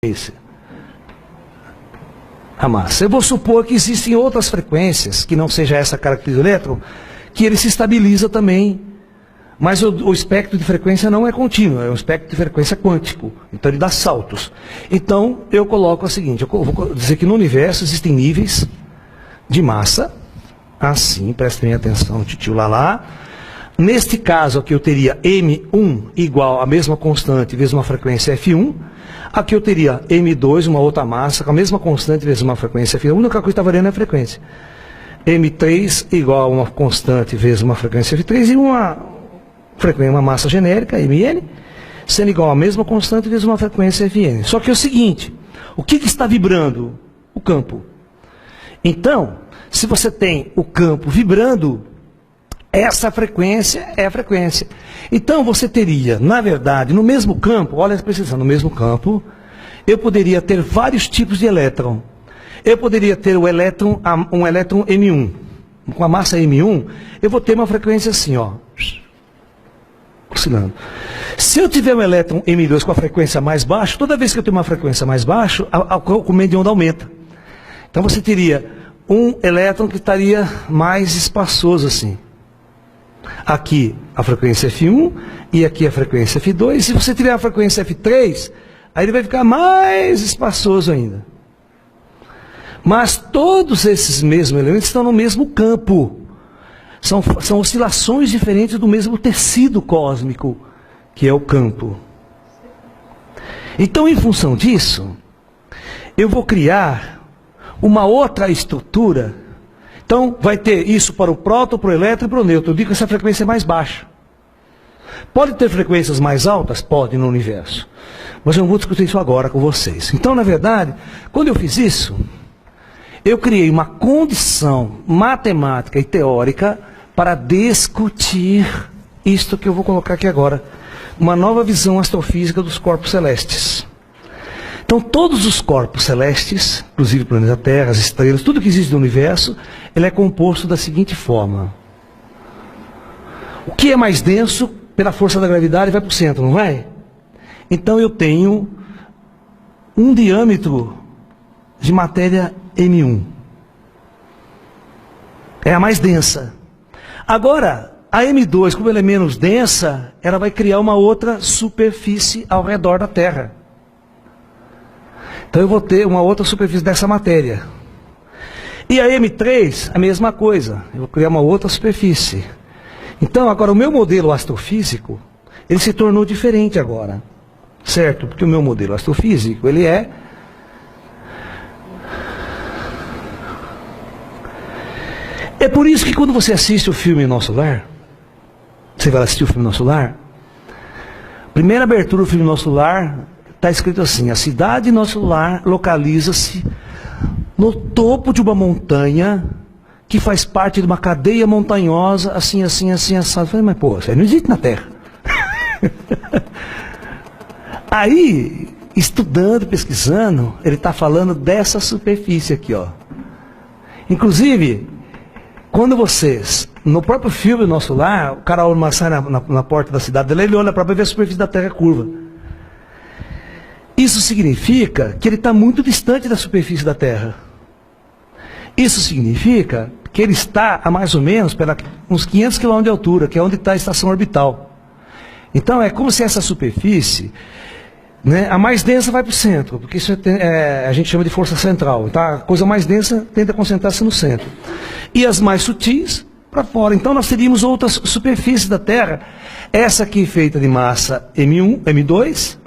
esse. A massa. Eu vou supor que existem outras frequências, que não seja essa característica do elétron, que ele se estabiliza também. Mas o espectro de frequência não é contínuo, é um espectro de frequência quântico. Então ele dá saltos. Então eu coloco o seguinte, eu vou dizer que no universo existem níveis de massa, assim, prestem atenção, titio lá. Neste caso aqui eu teria M1 igual a mesma constante vezes uma frequência F1. Aqui eu teria M2, uma outra massa, com a mesma constante vezes uma frequência F1. A única coisa que está variando é a frequência. M3 igual a uma constante vezes uma frequência F3 e uma massa genérica, Mn, sendo igual a mesma constante vezes uma frequência Fn. Só que é o seguinte, o que está vibrando? O campo. Então, se você tem o campo vibrando, essa frequência é a frequência. Então você teria, na verdade, no mesmo campo, olha a precisão, no mesmo campo, eu poderia ter vários tipos de elétron. Eu poderia ter um elétron M1, com a massa M1, eu vou ter uma frequência assim, ó, oscilando. Se eu tiver um elétron M2 com a frequência mais baixa, toda vez que eu tenho uma frequência mais baixa, o comprimento de onda aumenta. Então você teria um elétron que estaria mais espaçoso assim. Aqui a frequência F1 e aqui a frequência F2. E se você tiver a frequência F3, aí ele vai ficar mais espaçoso ainda. Mas todos esses mesmos elementos estão no mesmo campo. São oscilações diferentes do mesmo tecido cósmico, que é o campo. Então, em função disso, eu vou criar uma outra estrutura. Então, vai ter isso para o próton, para o elétron e para o nêutron. Eu digo que essa frequência é mais baixa. Pode ter frequências mais altas? Pode no universo. Mas eu não vou discutir isso agora com vocês. Então, na verdade, quando eu fiz isso, eu criei uma condição matemática e teórica para discutir isto que eu vou colocar aqui agora. Uma nova visão astrofísica dos corpos celestes. Então, todos os corpos celestes, inclusive o planeta Terra, as estrelas, tudo que existe no universo, ele é composto da seguinte forma. O que é mais denso, pela força da gravidade, vai para o centro, não vai? Então, eu tenho um diâmetro de matéria M1. É a mais densa. Agora, a M2, como ela é menos densa, ela vai criar uma outra superfície ao redor da Terra. Então eu vou ter uma outra superfície dessa matéria. E a M3, a mesma coisa. Eu vou criar uma outra superfície. Então agora o meu modelo astrofísico, ele se tornou diferente agora. Certo? Porque o meu modelo astrofísico, ele é... É por isso que quando você assiste o filme Nosso Lar, você vai assistir o filme Nosso Lar, primeira abertura do filme Nosso Lar, está escrito assim, a cidade Nosso Lar localiza-se no topo de uma montanha que faz parte de uma cadeia montanhosa, assim, assado. Eu falei, mas pô, isso aí não existe na Terra. Aí, estudando, pesquisando, ele está falando dessa superfície aqui, ó. Inclusive, quando vocês, no próprio filme Nosso Lar, o cara sai na porta da cidade dele, ele olha para ver a superfície da Terra curva. Isso significa que ele está muito distante da superfície da Terra. Isso significa que ele está a mais ou menos uns 500 km de altura, que é onde está a estação orbital. Então é como se essa superfície, né, a mais densa vai para o centro, porque isso a gente chama de força central. Então a coisa mais densa tende a concentrar-se no centro. E as mais sutis para fora. Então nós teríamos outras superfícies da Terra. Essa aqui feita de massa M1, M2,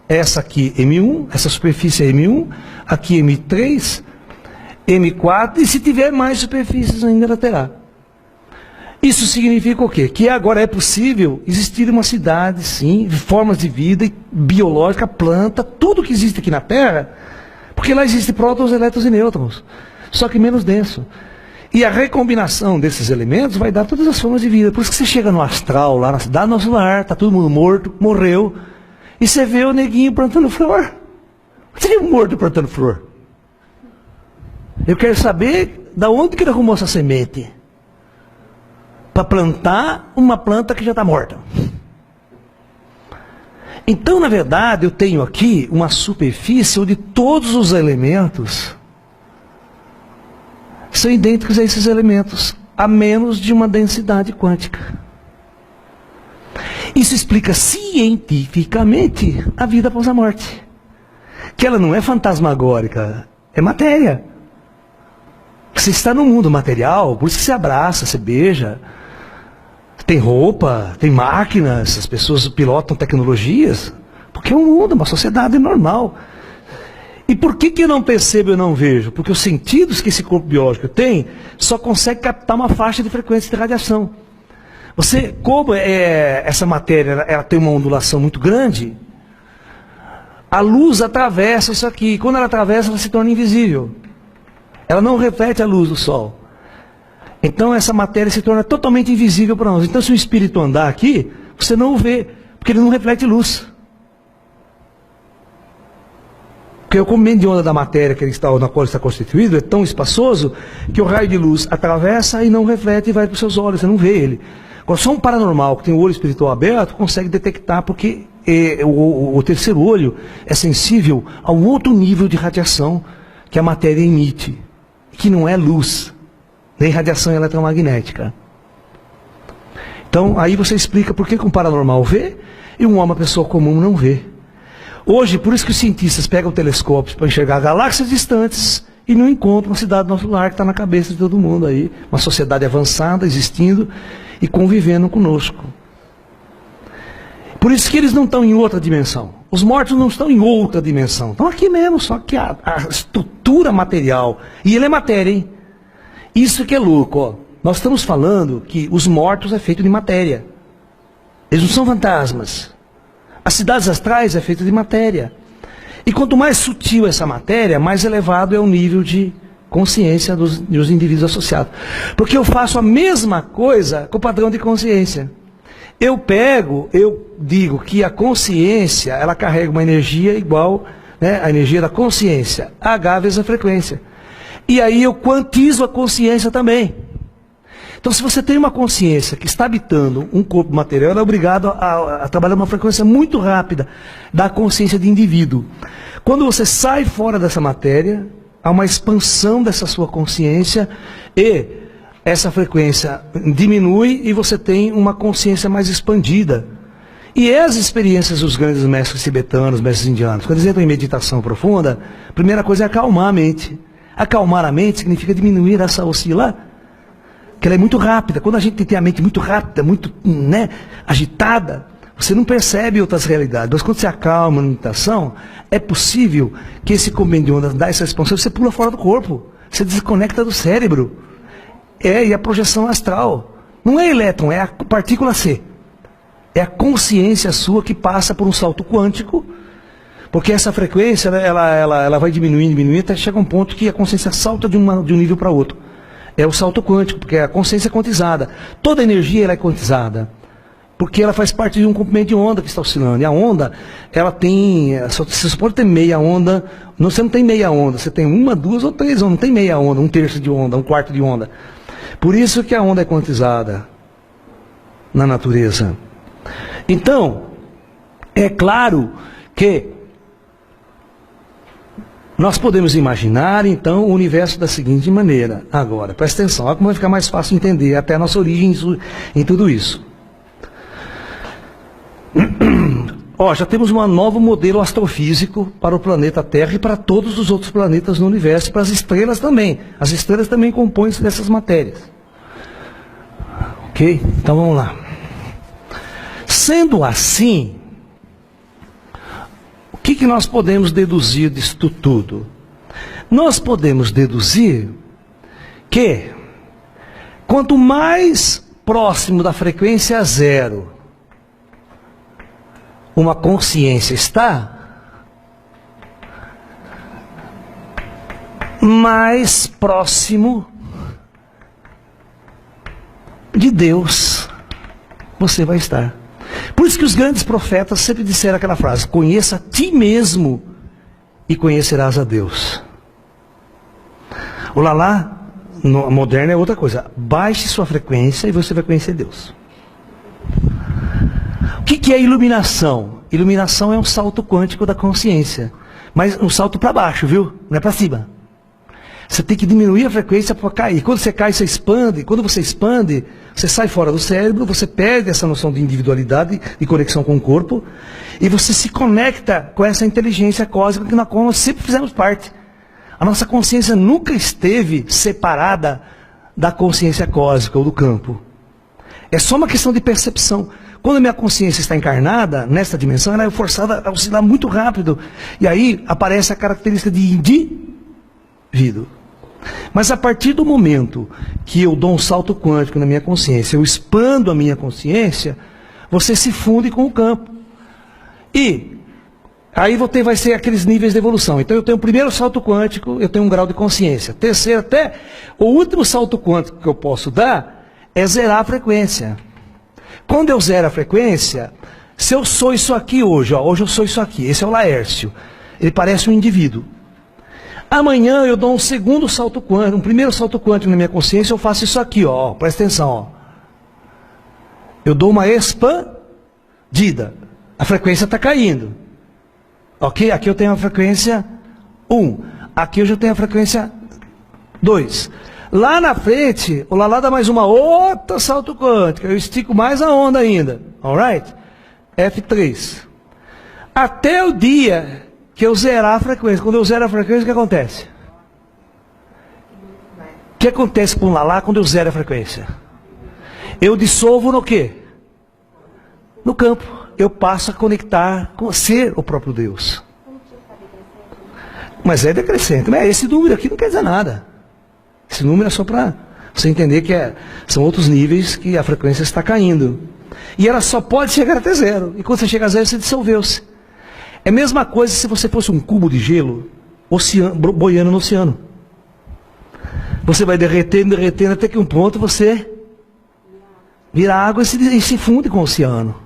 essa aqui M1, essa superfície é M1, aqui M3, M4, e se tiver mais superfícies ainda ela terá. Isso significa o quê? Que agora é possível existir uma cidade, sim, formas de vida biológica, planta, tudo que existe aqui na Terra, porque lá existe prótons, elétrons e nêutrons, só que menos denso. E a recombinação desses elementos vai dar todas as formas de vida. Por isso que você chega no astral, lá na cidade Nosso Lar, está todo mundo morto, morreu, e você vê o neguinho plantando flor. Você viu um morto plantando flor? Eu quero saber de onde que ele arrumou essa semente para plantar uma planta que já está morta. Então, na verdade, eu tenho aqui uma superfície onde todos os elementos são idênticos a esses elementos, a menos de uma densidade quântica. Isso explica cientificamente a vida após a morte. Que ela não é fantasmagórica, é matéria. Você está no mundo material, por isso que você abraça, você beija. Tem roupa, tem máquinas, as pessoas pilotam tecnologias. Porque é um mundo, uma sociedade normal. E por que eu não percebo e não vejo? Porque os sentidos que esse corpo biológico tem só consegue captar uma faixa de frequência de radiação. Como essa matéria ela tem uma ondulação muito grande, a luz atravessa isso aqui. Quando ela atravessa, ela se torna invisível. Ela não reflete a luz do sol. Então essa matéria se torna totalmente invisível para nós. Então se o espírito andar aqui, você não o vê, porque ele não reflete luz. Porque o comprimento de onda da matéria na qual ele está constituído é tão espaçoso que o raio de luz atravessa e não reflete e vai para os seus olhos, você não vê ele. Agora, só um paranormal que tem o olho espiritual aberto consegue detectar, porque o terceiro olho é sensível a um outro nível de radiação que a matéria emite, que não é luz, nem radiação eletromagnética. Então, aí você explica por que um paranormal vê e uma pessoa comum não vê. Hoje, por isso que os cientistas pegam telescópios para enxergar galáxias distantes e não encontram a cidade do nosso lar que está na cabeça de todo mundo aí. Uma sociedade avançada, existindo e convivendo conosco. Por isso que eles não estão em outra dimensão. Os mortos não estão em outra dimensão. Estão aqui mesmo, só que a estrutura material. E ele é matéria, hein? Isso que é louco, ó. Nós estamos falando que os mortos é feito de matéria. Eles não são fantasmas. As cidades astrais é feita de matéria. E quanto mais sutil essa matéria, mais elevado é o nível de consciência dos indivíduos associados. Porque eu faço a mesma coisa com o padrão de consciência. Eu digo que a consciência, ela carrega uma energia igual, né, a energia da consciência, H vezes a frequência. E aí eu quantizo a consciência também. Então, se você tem uma consciência que está habitando um corpo material, ela é obrigado a trabalhar uma frequência muito rápida da consciência de indivíduo. Quando você sai fora dessa matéria, há uma expansão dessa sua consciência e essa frequência diminui e você tem uma consciência mais expandida. E as experiências dos grandes mestres tibetanos, mestres indianos, quando eles entram em meditação profunda, a primeira coisa é acalmar a mente. Acalmar a mente significa diminuir essa oscilação, que ela é muito rápida. Quando a gente tem a mente muito rápida, muito agitada, você não percebe outras realidades. Mas quando você acalma na meditação, é possível que esse comprimento de ondas dá essa expansão, você pula fora do corpo, você desconecta do cérebro. E a projeção astral. Não é elétron, é a partícula C. É a consciência sua que passa por um salto quântico, porque essa frequência ela vai diminuindo, até chegar a um ponto que a consciência salta de um nível para outro. É o salto quântico, porque a consciência é quantizada. Toda energia ela é quantizada, porque ela faz parte de um comprimento de onda que está oscilando. E a onda, ela tem... Você só pode ter meia onda. Você não tem meia onda, você tem uma, duas ou três ondas. Não tem meia onda, um terço de onda, um quarto de onda. Por isso que a onda é quantizada na natureza. Então, é claro que nós podemos imaginar, então, o universo da seguinte maneira. Agora, presta atenção, olha como vai ficar mais fácil entender até a nossa origem em tudo isso. Já temos um novo modelo astrofísico para o planeta Terra e para todos os outros planetas no universo, e para as estrelas também. As estrelas também compõem-se dessas matérias. Ok? Então vamos lá. Sendo assim, o que nós podemos deduzir disto tudo? Nós podemos deduzir que quanto mais próximo da frequência zero uma consciência está, mais próximo de Deus você vai estar. Por isso que os grandes profetas sempre disseram aquela frase: conheça a ti mesmo e conhecerás a Deus. O lalá moderno é outra coisa. Baixe sua frequência e você vai conhecer Deus. O que é iluminação? Iluminação é um salto quântico da consciência. Mas um salto para baixo, viu? Não é para cima. Você tem que diminuir a frequência para cair. Quando você cai, você expande. Quando você expande, você sai fora do cérebro, você perde essa noção de individualidade, de conexão com o corpo, e você se conecta com essa inteligência cósmica na qual nós sempre fizemos parte. A nossa consciência nunca esteve separada da consciência cósmica ou do campo. É só uma questão de percepção. Quando a minha consciência está encarnada, nesta dimensão, ela é forçada a oscilar muito rápido. E aí aparece a característica de indivíduo. Mas a partir do momento que eu dou um salto quântico na minha consciência, eu expando a minha consciência, você se funde com o campo. E aí vai ser aqueles níveis de evolução. Então eu tenho o primeiro salto quântico, eu tenho um grau de consciência. Terceiro, até o último salto quântico que eu posso dar é zerar a frequência. Quando eu zero a frequência, se eu sou isso aqui hoje, ó, hoje eu sou isso aqui, esse é o Laércio, ele parece um indivíduo. Amanhã eu dou um segundo salto quântico, um primeiro salto quântico na minha consciência, eu faço isso aqui, ó, presta atenção, ó. Eu dou uma expandida, a frequência está caindo. Ok? Aqui eu tenho a frequência 1, aqui eu já tenho a frequência 2. Lá na frente, o Lalá dá mais uma outra salto quântico. Eu estico mais a onda ainda. Alright? F3. Até o dia que eu zerar a frequência. Quando eu zero a frequência, o que acontece? O que acontece com o Lalá quando eu zero a frequência? Eu dissolvo no quê? No campo. Eu passo a conectar com ser o próprio Deus. Mas é decrescente. Mas esse número aqui não quer dizer nada. Esse número é só para você entender que são outros níveis que a frequência está caindo. E ela só pode chegar até zero. E quando você chega a zero, você dissolveu-se. É a mesma coisa se você fosse um cubo de gelo boiando no oceano. Você vai derretendo, derretendo, até que um ponto você vira água e se funde com o oceano.